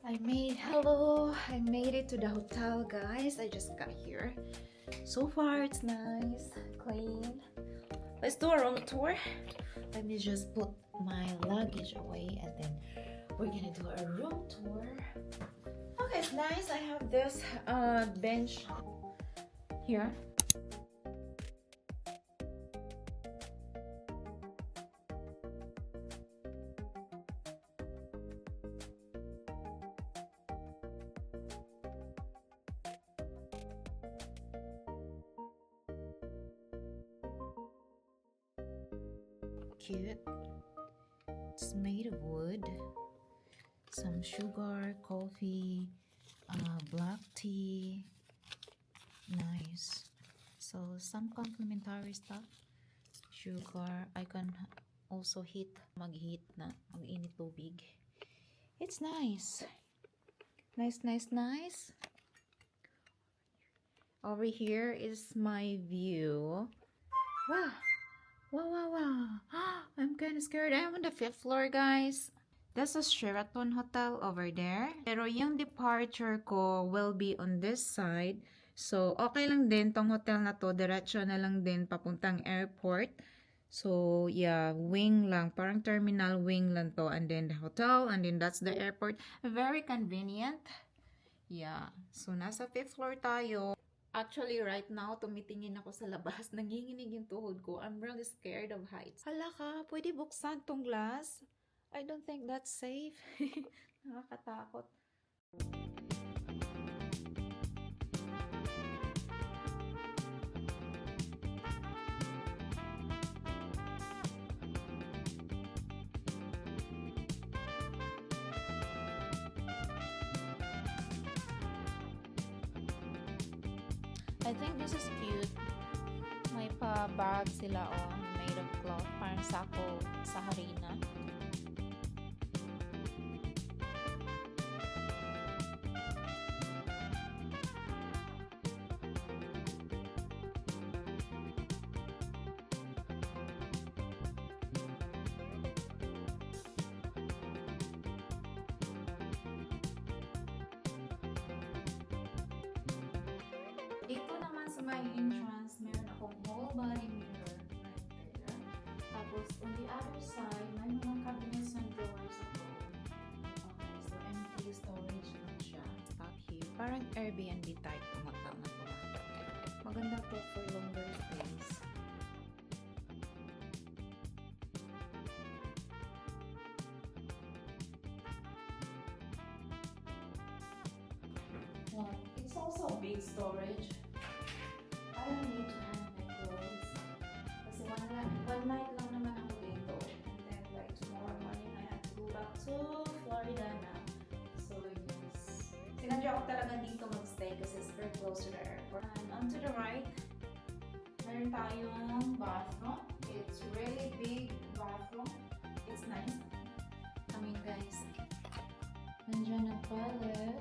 I made it to the hotel, guys. I just got here. So far, it's nice, clean. Let's do a room tour. Let me just put my luggage away and then we're gonna do a room tour. Okay, it's nice. I have this bench here. Cute. It's made of wood. Some sugar, coffee, black tea. Nice. So some complimentary stuff. Sugar. I can also mag-heat na, mag-init tubig. It's nice. Nice. Over here is my view. Wow. I'm kind of scared. I'm on the 5th floor, guys. That's a Sheraton hotel over there. Pero yung departure ko will be on this side. So, okay lang din tong hotel na to. Diretso na lang din papuntang airport. So, yeah, wing lang. Parang terminal wing lang to. And then the hotel. And then that's the airport. Very convenient. Yeah. So, nasa 5th floor tayo. Actually, right now, tumitingin ako sa labas. Nanginginig yung tuhod ko. I'm really scared of heights. Hala ka, pwede buksan tong glass? I don't think that's safe. Nakakatakot. I think this is cute. May pa-bag sila made of cloth. Parang sako sa harina. Dito naman sa my entrance, meron akong whole body mirror right there. Tapos, on the other side, may mga cabinets and drawers ako. Okay, so empty storage lang siya. Stop here. Parang Airbnb type ng hotel na to. Maganda to for longer stays. Well, it's also a big storage. I don't need to hang my clothes. Kasi one night lang naman ako dito. And then like tomorrow morning, I have to go back to Florida na. So yes. Sinadya ko talaga dito magstay kasi it's very close to the airport. And on to the right, meron tayong bathroom. It's really big bathroom. It's nice. Come in, guys. Nandiyan ang toilet.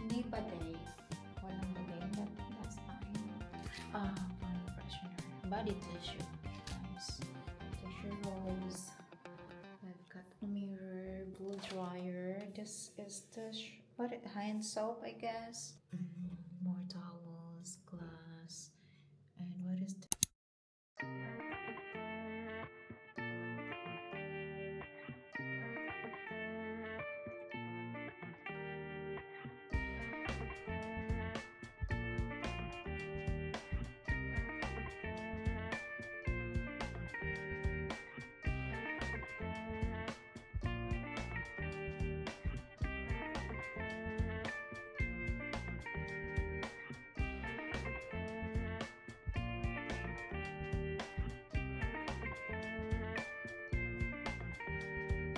Hindi bidet. Walang bidet. That's fine. Body freshener. Body tissue. Nice. Tissue rolls. I've got a mirror, blow dryer. This is hand soap, I guess. More towels, glass. And what is this?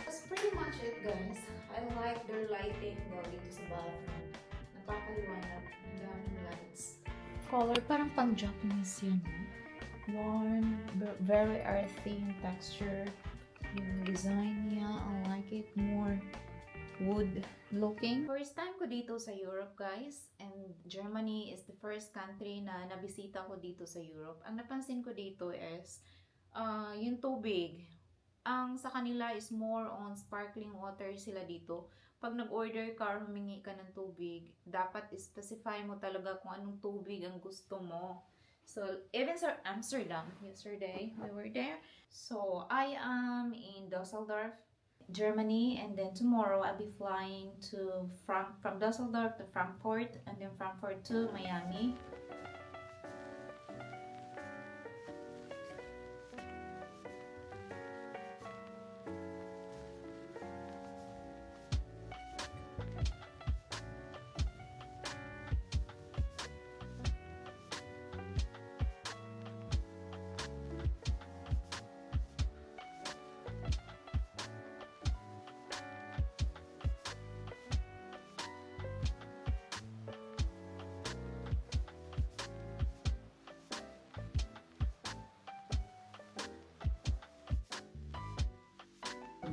That's pretty much it, guys. I like their lighting daw dito sa bathroom. Napakaliwanag. Ang daming lights. Color, parang pang Japanese yun. Warm, very earthy yung texture. Yung design niya, I like it. More wood looking. First time ko dito sa Europe, guys. And Germany is the first country na nabisita ko dito sa Europe. Ang napansin ko dito is yung tubig. ang sa kanila is more on sparkling water sila dito. Pag nag-order ka or humingi ka ng tubig, dapat specify mo talaga kung anong tubig ang gusto mo. So, even sa Amsterdam, yesterday we were there. So, I am in Dusseldorf, Germany, and then tomorrow I'll be flying to from Dusseldorf to Frankfurt, and then Frankfurt to Miami.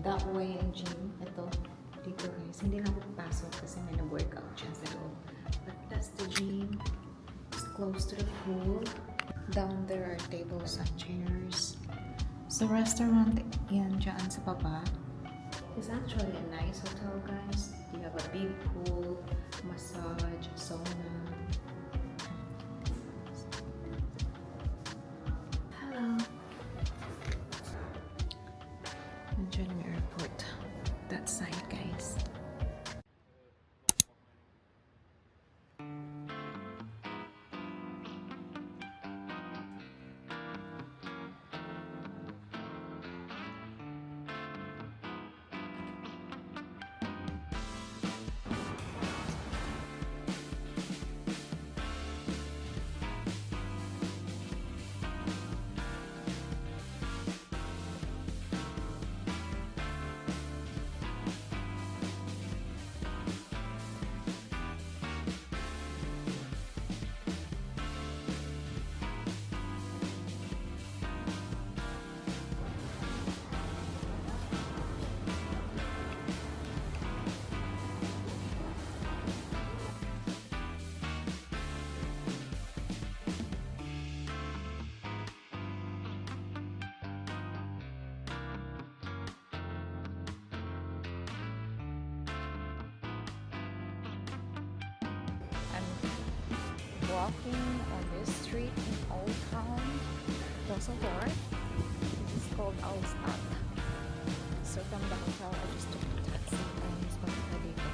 That way ang gym, ito, dito guys, hindi lang ako papasok kasi may nag-workout siya sa loob. But that's the gym. It's close to the pool. Down there are tables and chairs. So restaurant, yan dyan sa baba. It's actually a nice hotel guys. You have a big pool, massage, sauna. Hello. Nandiyan yung airport. That side, guys. Walking on this street in Old Town, Dusseldorf. This is called Altstadt. So from the hotel, I just took a taxi and it's papunta dito.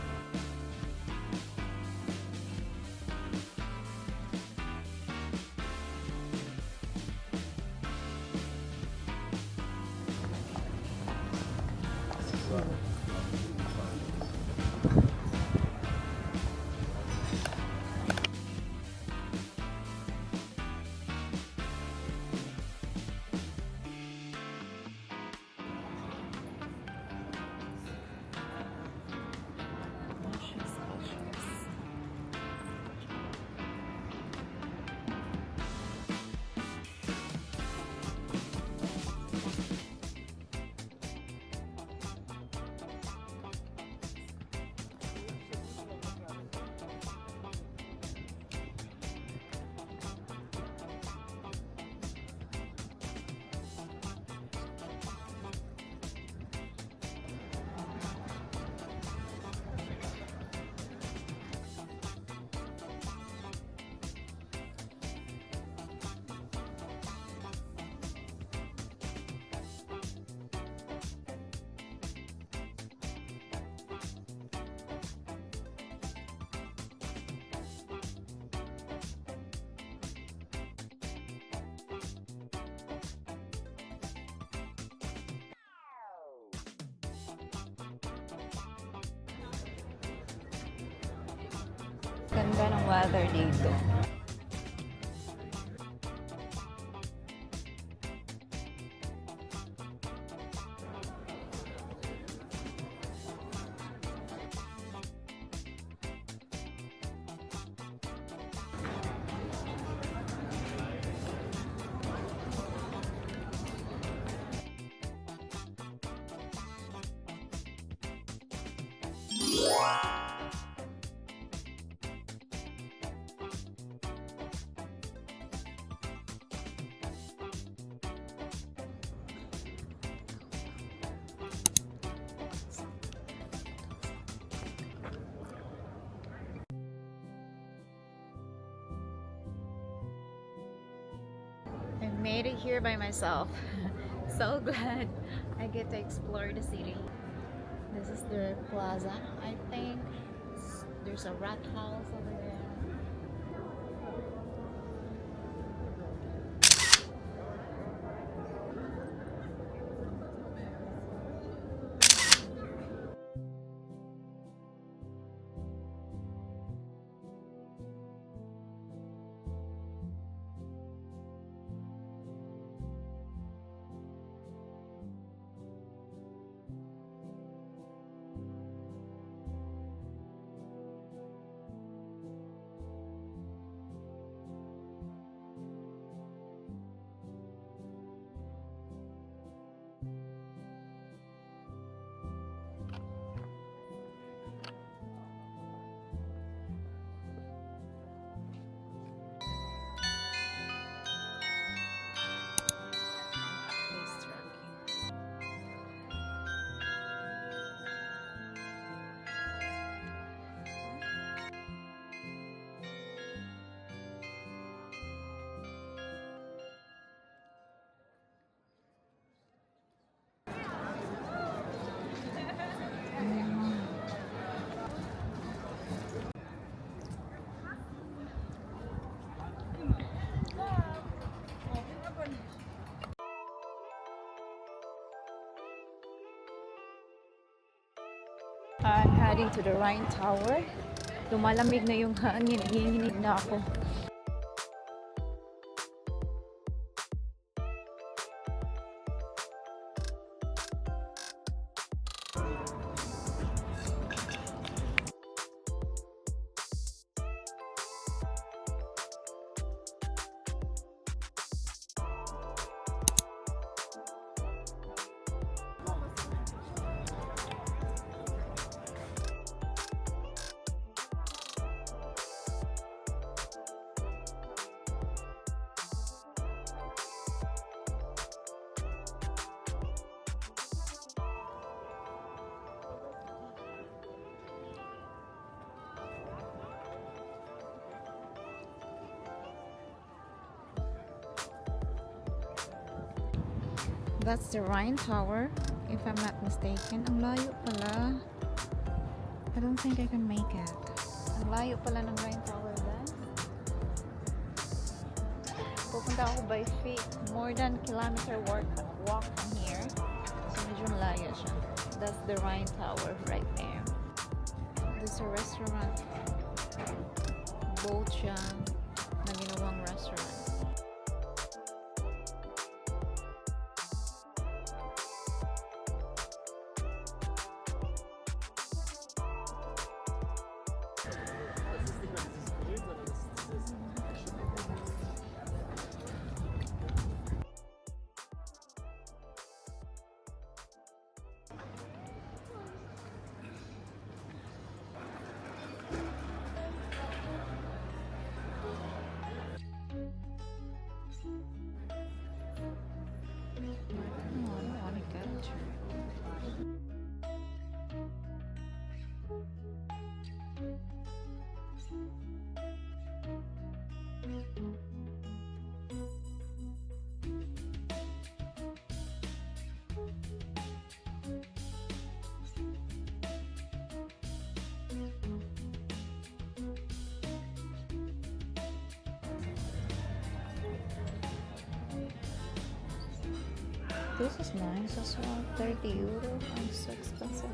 Ganda ng weather dito. made it here by myself. So glad I get to explore the city. This is the plaza. I think there's a rat house over there. I'm heading to the Rhine Tower. Lumalamig na yung hangin. Hinihinig na ako. That's the Rhine Tower, if I'm not mistaken. Ang layo pala. I don't think I can make it. Ang layo pala ng Rhine Tower, guys. Pupunta ako by feet. More than kilometer walk from here. So medyo malayo siya. That's the Rhine Tower right there. There's a restaurant. Boat siya na ginawang restaurant. This is nice as well. 30 euro. It's so expensive.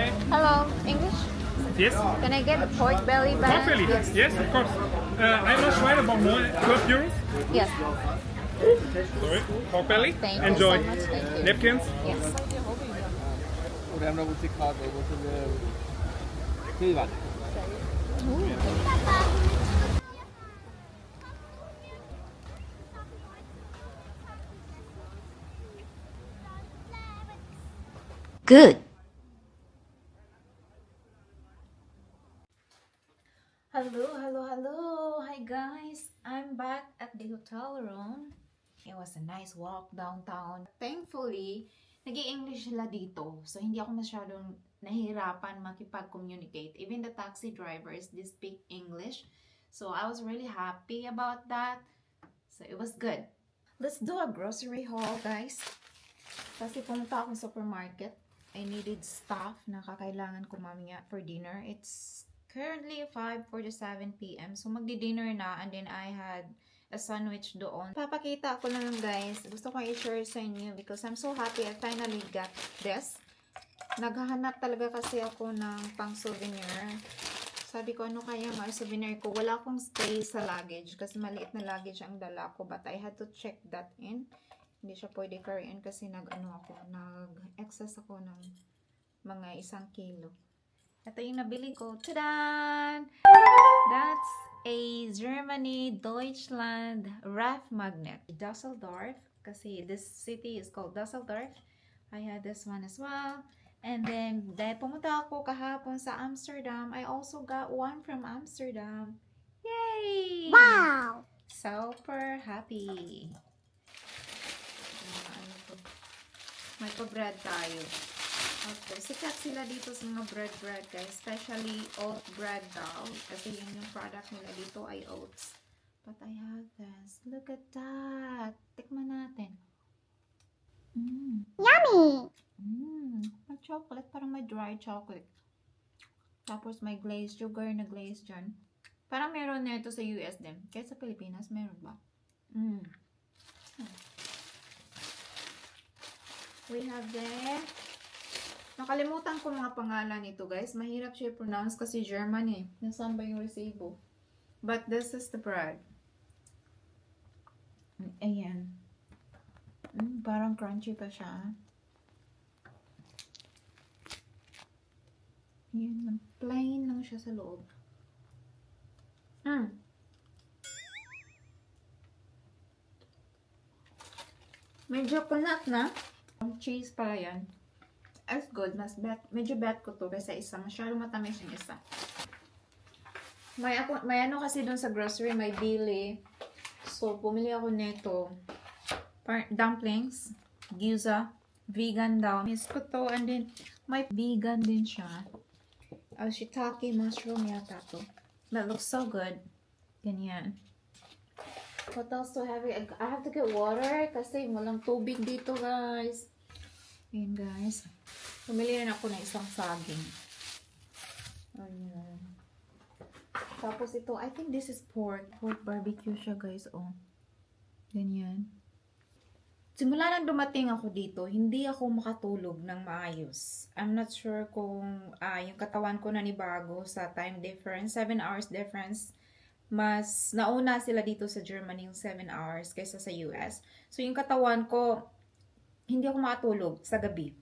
Hi. Hello, English? Yes. Can I get pork belly bun? Pork belly. Yes, of course. I'm not sure about more. 12 euros. Yes. Sorry. Pork belly. Thank Enjoy. you so much. Thank you. Napkins. Yes. 우리 em đâu có chiếc card đâu có cái bạn Good. Hello. Hi guys. I'm back at the hotel room. It was a nice walk downtown. Thankfully, nag-i-English sila dito. So, hindi ako masyadong nahihirapan makipag-communicate. Even the taxi drivers, they speak English. So, I was really happy about that. So, it was good. Let's do a grocery haul, guys. Kasi pumunta ako sa supermarket. I needed stuff na kakailangan ko mamaya for dinner. It's currently 5:47 p.m. So, magdi-dinner na and then I had a sandwich doon. Papakita ko lang guys. Gusto ko i-share sa inyo because I'm so happy I finally got this. Naghahanap talaga kasi ako ng pang souvenir. Sabi ko ano kaya mga souvenir ko. Wala akong space sa luggage kasi maliit na luggage ang dala ko. But I had to check that in. Hindi siya pwede carry-in kasi nag-excess ako ng mga 1 kilo. Ito yung nabili ko. Tadaan! That's a Germany Deutschland ref magnet. Dusseldorf. Kasi this city is called Dusseldorf. I had this one as well. And then, dahil pumunta ako kahapon sa Amsterdam, I also got one from Amsterdam. Yay! Wow. Super happy. May pa-bread tayo. Okay, sikat sila dito sa mga bread guys. Especially oat bread daw. Kasi yun yung product nila dito ay oats. But I have this. Look at that. Tikman natin. Yummy. May chocolate. Parang may dry chocolate. Tapos may glazed sugar na glazed dyan. Parang meron na ito sa US din. Kaya sa Pilipinas, meron ba? We have there. Nakalimutan ko mga pangalan nito guys. Mahirap siya pronounce kasi German eh. Nasaan ba yung resibo? But this is the bread. Ayan. Parang crunchy pa siya. Ayan. Plain lang siya sa loob. Medyo kunat na. Cheese pala yan. It's good. Medyo bet ko to kaysa isa. Masyadong matamis yung isa. May ano kasi dun sa grocery, may dili. So, pumili ako nito. Dumplings, gyoza, vegan daw. Miss ko to. And then, may vegan din siya. Shiitake mushroom yata to. That looks so good. Ganyan. What else do I have? I have to get water kasi walang tubig dito, guys. Ayan, guys. Pumili rin ako ng isang saging. Ayan. Tapos ito, I think this is pork. Pork barbecue siya, guys. Oh. Ganyan. Simula nang dumating ako dito, hindi ako makatulog ng maayos. I'm not sure kung yung katawan ko nanibago sa time difference. 7 hours difference. Mas nauna sila dito sa Germany yung 7 hours kaysa sa US. So, yung katawan ko, hindi ako makatulog sa gabi.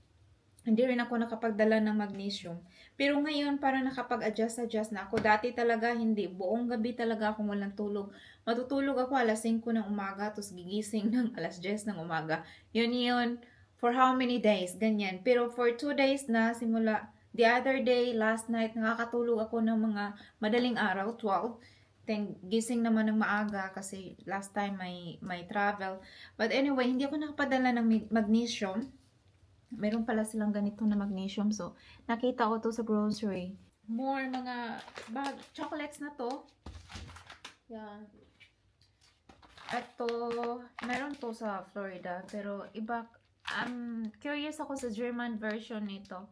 Hindi rin ako nakapagdala ng magnesium. Pero ngayon, parang nakapag-adjust na ako. Dati talaga, hindi. Buong gabi talaga akong walang tulog. Matutulog ako alas 5 ng umaga, tapos gigising ng alas 10 ng umaga. Yun. For how many days? Ganyan. Pero for 2 days na, simula the other day, last night, nakakatulog ako ng mga madaling araw, 12. Then, gising naman ng maaga kasi last time may travel. But anyway, hindi ako nakapadala ng magnesium. Meron pala silang ganito na magnesium. So, nakita ko to sa grocery. More mga chocolates na to. Yan. Ito, meron to sa Florida. Pero iba, curious ako sa German version nito.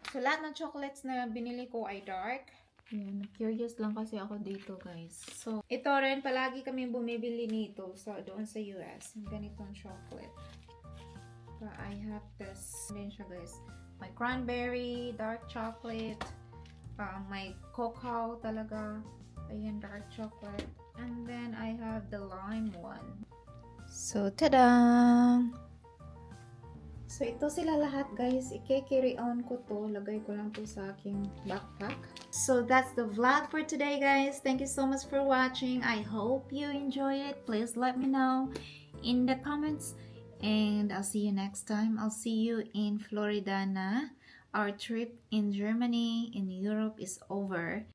So, lahat ng chocolates na binili ko ay dark. Yan, curious lang kasi ako dito, guys. So, ito rin, palagi kami bumibili nito doon sa US. Yung ganitong chocolate. But I have this. Din siya, guys. my cranberry, dark chocolate, my cocoa talaga. Ayan, dark chocolate. And then I have the lime one. So, tada! So, ito sila lahat, guys. I-carry on ko to. Lagay ko lang to sa aking backpack. So, that's the vlog for today, guys. Thank you so much for watching. I hope you enjoy it. Please let me know in the comments. And I'll see you next time. I'll see you in Florida na. Our trip in Germany, in Europe is over.